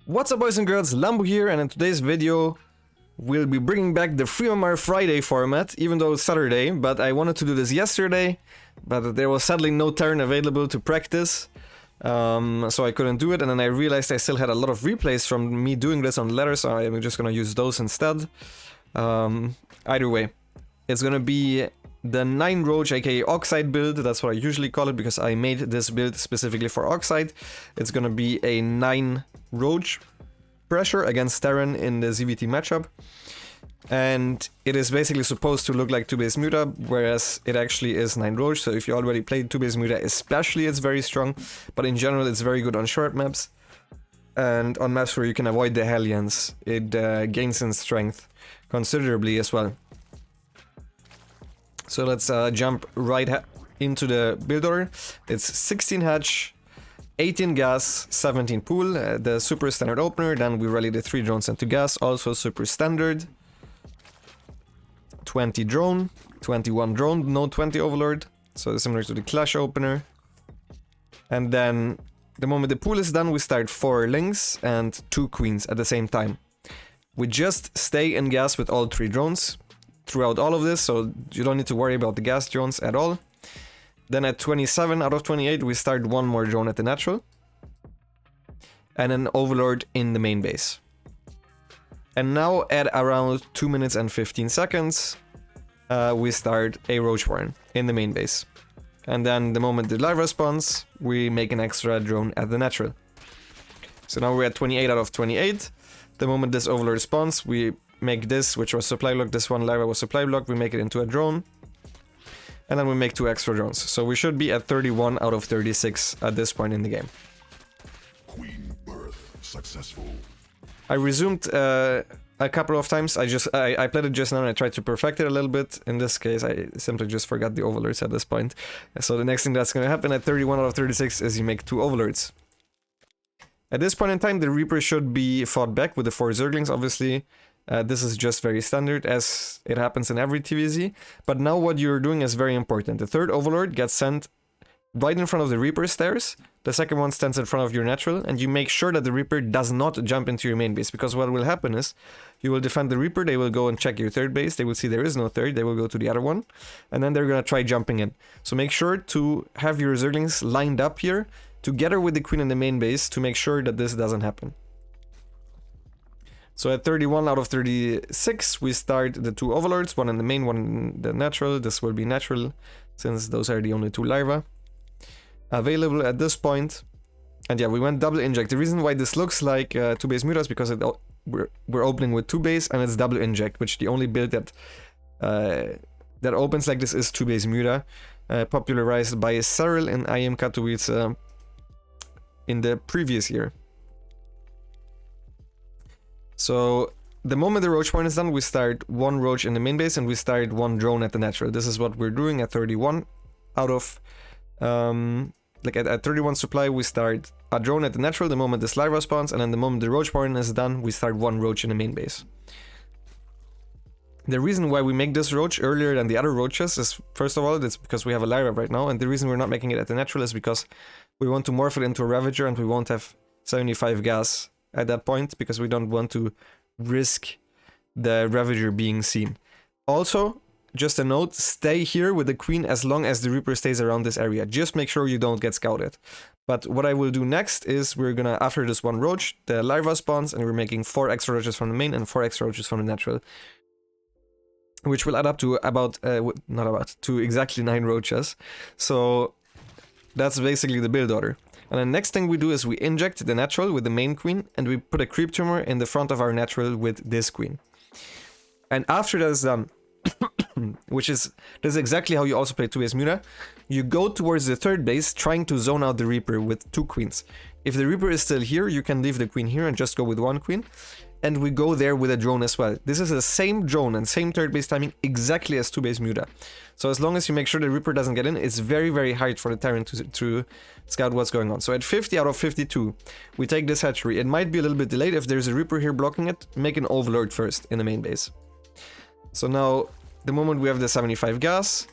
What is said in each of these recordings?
What's up, boys and girls, Lambo here, and in today's video we'll be bringing back the free MMR Friday format, even though it's Saturday, but I wanted to do this yesterday, but there was sadly no turn available to practice, so I couldn't do it, and then I realized I still had a lot of replays from me doing this on letters, so I'm just gonna use those instead. Either way, it's gonna be the 9Roach aka Oxide build. That's what I usually call it because I made this build specifically for Oxide. It's gonna be a 9Roach pressure against Terran in the ZvT matchup. And it is basically supposed to look like 2-base Muta, whereas it actually is 9Roach. So if you already played 2-base Muta especially, it's very strong. But in general, it's very good on short maps. And on maps where you can avoid the Hellions, it gains in strength considerably as well. So let's jump right into the build order. It's 16 hatch, 18 gas, 17 pool, the super standard opener. Then we rally the 3 drones into gas, also super standard. 20 drone, 21 drone, no 20 overlord. So similar to the clash opener. And then the moment the pool is done, we start 4 lings and 2 queens at the same time. We just stay in gas with all 3 drones throughout all of this, so you don't need to worry about the gas drones at all. Then at 27 out of 28 we start 1 more drone at the natural and an overlord in the main base. And now at around 2 minutes and 15 seconds we start a Roach Warren in the main base. And then the moment the live responds, we make an extra drone at the natural. So now we're at 28 out of 28. The moment this overlord spawns, we make this, which was supply block, this one Lyra was supply block, we make it into a drone. And then we make 2 extra drones. So we should be at 31 out of 36 at this point in the game. Queen birth successful. I resumed a couple of times. I played it just now and I tried to perfect it a little bit. In this case, I simply just forgot the overlords at this point. So the next thing that's going to happen at 31 out of 36 is you make 2 overlords. At this point in time, the Reaper should be fought back with the 4 Zerglings, obviously. This is just very standard, as it happens in every TVZ. But now what you're doing is very important. The 3rd Overlord gets sent right in front of the Reaper stairs. The 2nd one stands in front of your natural, and you make sure that the Reaper does not jump into your main base. Because what will happen is, you will defend the Reaper, they will go and check your 3rd base, they will see there is no 3rd, they will go to the other one, and then they're gonna try jumping in. So make sure to have your Zerglings lined up here, together with the Queen in the main base, to make sure that this doesn't happen. So at 31 out of 36, we start the 2 overlords, one in the main, one in the natural. This will be natural, since those are the only 2 Lyra available at this point. And yeah, we went double inject. The reason why this looks like 2-base Muta is because we're opening with 2 base and it's double inject, which the only build that that opens like this is 2-base Muta, popularized by Cyril in IM Katowice in the previous year. So the moment the Roach Point is done, we start 1 Roach in the main base and we start 1 drone at the natural. This is what we're doing at 31 out of at 31 supply, we start a drone at the natural the moment this Lyra spawns, and then the moment the Roach Point is done, we start 1 Roach in the main base. The reason why we make this Roach earlier than the other Roaches is, first of all, it's because we have a Lyra right now, and the reason we're not making it at the natural is because we want to morph it into a Ravager and we won't have 75 gas at that point, because we don't want to risk the Ravager being seen. Also, just a note, stay here with the Queen as long as the Reaper stays around this area. Just make sure you don't get scouted. But what I will do next is we're gonna, after this 1 Roach, the Lyra spawns, and we're making 4 extra Roaches from the main and 4 extra Roaches from the natural. Which will add up to to exactly 9 Roaches. So that's basically the build order. And the next thing we do is we inject the natural with the main queen, and we put a creep tumor in the front of our natural with this queen. And after that is done, this is exactly how you also play 2-base Muta, you go towards the 3rd base trying to zone out the Reaper with 2 queens. If the Reaper is still here, you can leave the queen here and just go with 1 queen. And we go there with a drone as well. This is the same drone and same 3rd base timing exactly as 2-base Muta. So as long as you make sure the Reaper doesn't get in, it's very, very hard for the Terran to scout what's going on. So at 50 out of 52, we take this hatchery. It might be a little bit delayed. If there's a Reaper here blocking it, make an Overlord first in the main base. So now, the moment we have the 75 gas,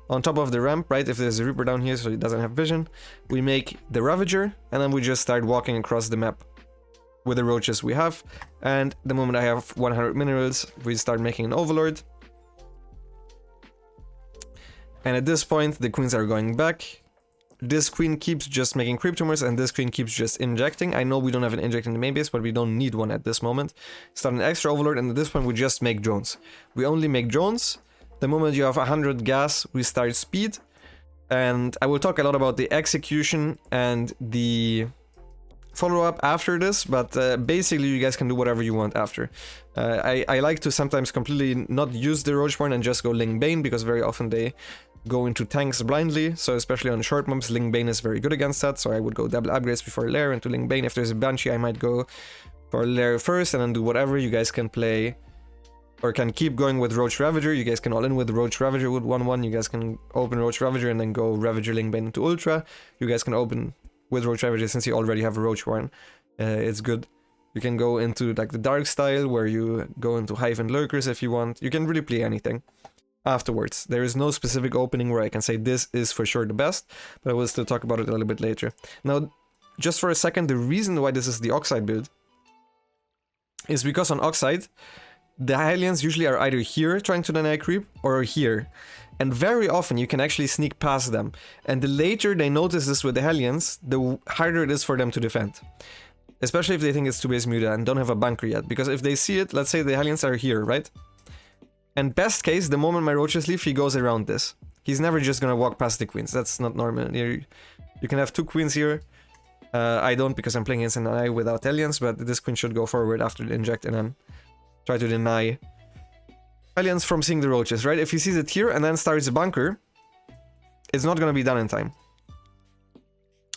on top of the ramp, right, if there's a Reaper down here so he doesn't have vision, we make the Ravager, and then we just start walking across the map with the roaches we have. And the moment I have 100 minerals, we start making an overlord. And at this point, the queens are going back. This queen keeps just making creep tumors, and this queen keeps just injecting. I know we don't have an inject in the main base, but we don't need one at this moment. Start an extra overlord, and at this point we just make drones. We only make drones. The moment you have 100 gas, we start speed. And I will talk a lot about the execution and the follow-up after this, but basically you guys can do whatever you want after. I like to sometimes completely not use the Roach Born and just go Ling Bane, because very often they go into tanks blindly, so especially on short mobs, Ling Bane is very good against that, so I would go double upgrades before Lair into Ling Bane. If there's a Banshee, I might go for Lair first and then do whatever. You guys can play, or can keep going with Roach Ravager. You guys can all in with Roach Ravager with 1-1. You guys can open Roach Ravager and then go Ravager Ling Bane into Ultra. You guys can open with Roach Ravager since you already have a Roach Warren. It's good. You can go into like the dark style where you go into Hive and Lurkers if you want. You can really play anything afterwards. There is no specific opening where I can say this is for sure the best, but I will still talk about it a little bit later. Now, just for a second, the reason why this is the Oxide build is because on Oxide, the Hylians usually are either here trying to deny creep or here. And very often you can actually sneak past them. And the later they notice this with the Hellions, the harder it is for them to defend. Especially if they think it's 2-base Muta and don't have a bunker yet. Because if they see it, let's say the Hellions are here, right? And best case, the moment my roaches leave, he goes around this. He's never just gonna walk past the queens. That's not normal. You can have 2 queens here. I don't, because I'm playing against an ally without Hellions, but this queen should go forward after the inject and then try to deny Hellions from seeing the roaches, right? If he sees it here and then starts a bunker, it's not gonna be done in time.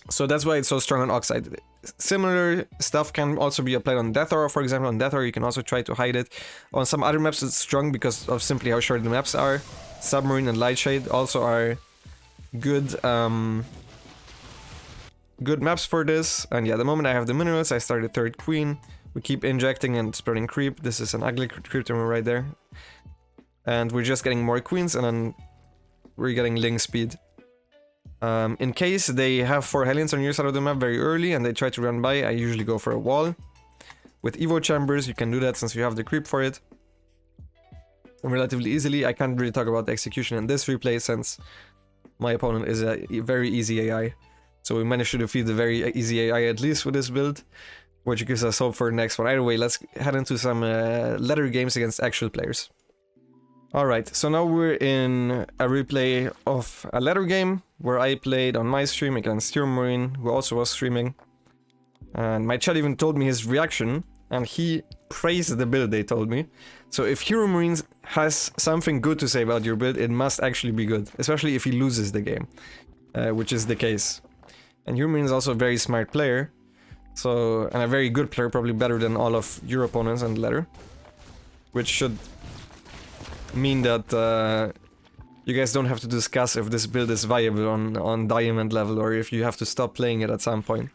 So that's why it's so strong on Oxide. Similar stuff can also be applied on Death Aura, for example. On Death Aura you can also try to hide it. On some other maps it's strong because of simply how short the maps are. Submarine and Lightshade also are good good maps for this. And yeah, the moment I have the minerals, I start a 3rd queen. We keep injecting and spreading creep. This is an ugly creep tumor right there. And we're just getting more queens, and then we're getting Ling speed. In case they have 4 Hellions on your side of the map very early and they try to run by, I usually go for a wall. With Evo Chambers, you can do that since you have the creep for it. And relatively easily. I can't really talk about the execution in this replay since my opponent is a very easy AI. So we managed to defeat the very easy AI at least with this build, which gives us hope for the next one. Either way, let's head into some ladder games against actual players. Alright, so now we're in a replay of a ladder game where I played on my stream against Marine, who also was streaming. And my chat even told me his reaction, and he praised the build they told me. So if Hero Marines has something good to say about your build, it must actually be good, especially if he loses the game, which is the case. And Hero Marine is also a very smart player, so, and a very good player, probably better than all of your opponents on the ladder, which should mean that you guys don't have to discuss if this build is viable on diamond level or if you have to stop playing it at some point.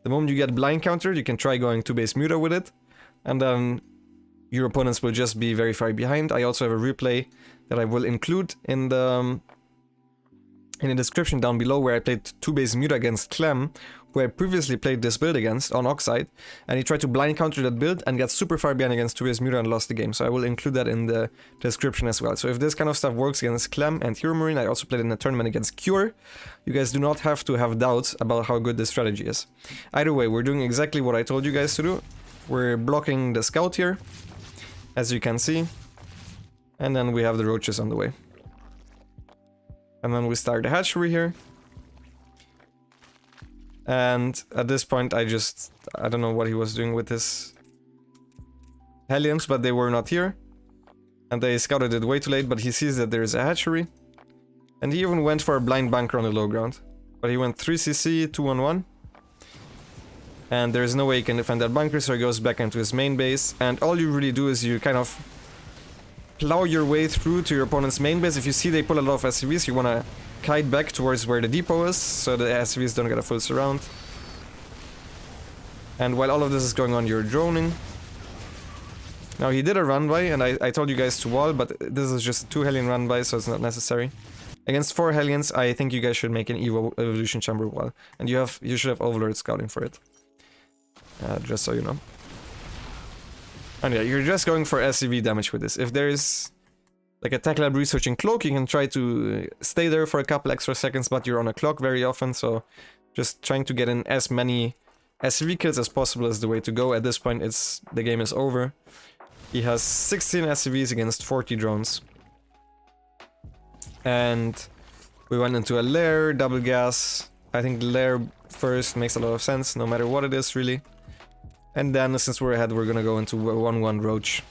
The moment you get blind countered, you can try going 2-base Muta with it, and then your opponents will just be very far behind. I also have a replay that I will include in the description down below, where I played 2-base Muta against Clem, who I previously played this build against on Oxide, and he tried to blind counter that build and got super far behind against 2-base Muta and lost the game. So I will include that in the description as well. So if this kind of stuff works against Clem and Hero Marine, I also played in a tournament against Cure. You guys do not have to have doubts about how good this strategy is. Either way, we're doing exactly what I told you guys to do. We're blocking the scout here, as you can see, and then we have the roaches on the way. And then we start the hatchery here. And at this point I don't know what he was doing with his Hellions, but they were not here. And they scouted it way too late, but he sees that there is a hatchery. And he even went for a blind bunker on the low ground. But he went 3cc, 2-on-1. And there's no way he can defend that bunker, so he goes back into his main base. And all you really do is you kind of plow your way through to your opponent's main base. If you see they pull a lot of SCVs, you want to kite back towards where the depot is, so the SCVs don't get a full surround. And while all of this is going on, you're droning. Now he did a run by, and I told you guys to wall, but this is just a 2 Hellion run by, so it's not necessary. Against 4 Hellions, I think you guys should make an Evo Evolution Chamber wall. And you should have Overlord scouting for it. Just so you know. And yeah, you're just going for SCV damage with this. If there's like a Tech Lab researching cloak, you can try to stay there for a couple extra seconds, but you're on a clock very often, so just trying to get in as many SCV kills as possible is the way to go. At this point, the game is over. He has 16 SCVs against 40 drones. And we went into a lair, double gas. I think the lair first makes a lot of sense, no matter what it is, really. And then, since we're ahead, we're gonna go into 1-1 Roach.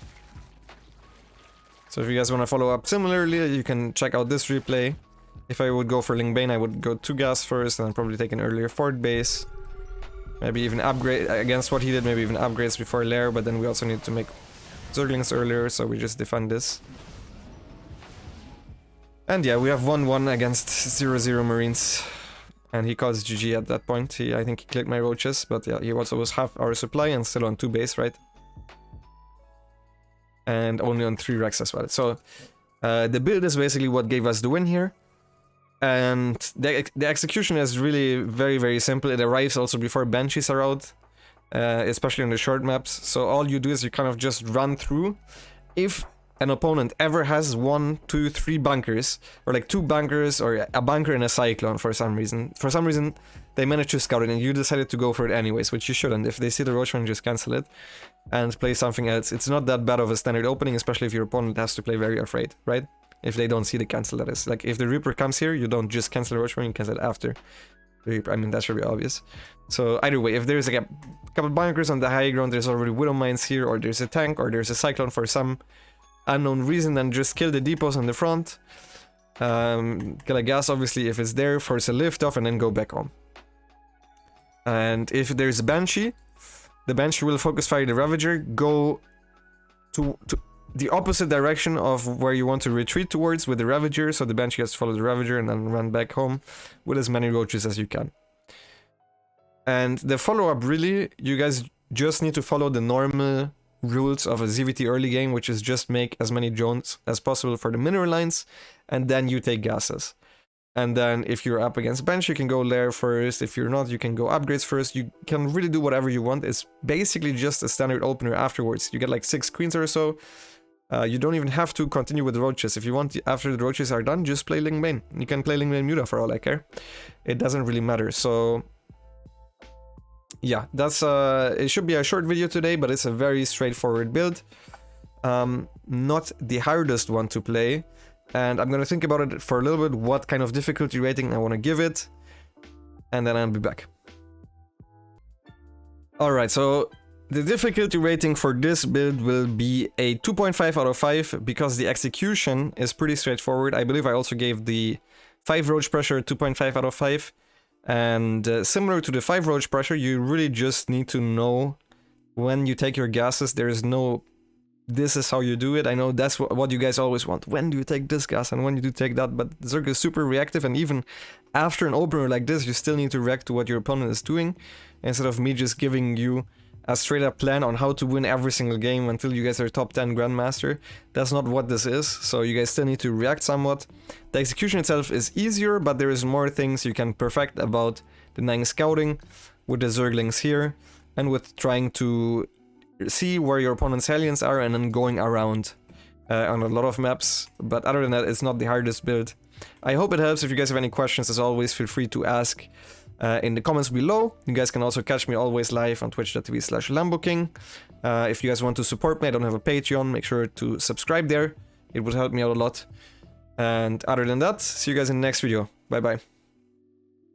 So if you guys want to follow up similarly, you can check out this replay. If I would go for Lingbane, I would go 2 gas first, and then probably take an earlier fort base. Maybe even upgrade, against what he did, maybe even upgrades before lair, but then we also need to make Zerglings earlier, so we just defend this. And yeah, we have 1-1 against 0-0 Marines. And he calls GG at that point. I think he clicked my roaches, but yeah, he also was half our supply and still on 2 base, right? And only on 3 Rex as well. So the build is basically what gave us the win here. And the execution is really very, very simple. It arrives also before Banshees are out, especially on the short maps. So all you do is you kind of just run through. If an opponent ever has 1, 2, 3 bunkers, or like 2 bunkers, or a bunker and a cyclone for some reason. For some reason, they managed to scout it, and you decided to go for it anyways, which you shouldn't. If they see the Roachman, just cancel it and play something else. It's not that bad of a standard opening, especially if your opponent has to play very afraid, right? If they don't see the cancel, that is. Like, if the Reaper comes here, you don't just cancel the Roachman, you cancel it after the Reaper. I mean, that's really obvious. So either way, if there's like a couple bunkers on the high ground, there's already Widow Mines here, or there's a tank, or there's a cyclone for some unknown reason, then just kill the depots on the front. Kill a gas, obviously, if it's there, force a lift off, and then go back home. And if there's a Banshee, the Banshee will focus fire the Ravager, go to the opposite direction of where you want to retreat towards with the Ravager, so the Banshee has to follow the Ravager and then run back home with as many roaches as you can. And the follow-up, really, you guys just need to follow the normal rules of a ZvT early game, which is just make as many drones as possible for the mineral lines, and then you take gases. And then if you're up against bench, you can go lair first. If you're not, you can go upgrades first. You can really do whatever you want. It's basically just a standard opener afterwards. You get like 6 queens or so. You don't even have to continue with the roaches. If you want, after the roaches are done, just play Lingbane. You can play Lingbane Muta for all I care. It doesn't really matter. So yeah, that's it should be a short video today, but it's a very straightforward build. Not the hardest one to play. And I'm gonna think about it for a little bit, what kind of difficulty rating I want to give it. And then I'll be back. Alright, so the difficulty rating for this build will be a 2.5 out of 5, because the execution is pretty straightforward. I believe I also gave the 5 roach pressure 2.5 out of 5. And similar to the 5 roach pressure, you really just need to know when you take your gases. There is no, this is how you do it. I know that's what you guys always want. When do you take this gas and when you do take that? But Zerg is super reactive, and even after an opener like this, you still need to react to what your opponent is doing, instead of me just giving you a straight up plan on how to win every single game until you guys are top 10 Grandmaster. That's not what this is, so you guys still need to react somewhat. The execution itself is easier, but there is more things you can perfect about denying scouting with the Zerglings here, and with trying to see where your opponent's Hellions are and then going around on a lot of maps. But other than that, it's not the hardest build. I hope it helps. If you guys have any questions, as always, feel free to ask in the comments below. You guys can also catch me always live on twitch.tv/LamboKing. If you guys want to support me, I don't have a Patreon, make sure to subscribe there. It would help me out a lot. And other than that, see you guys in the next video. Bye bye.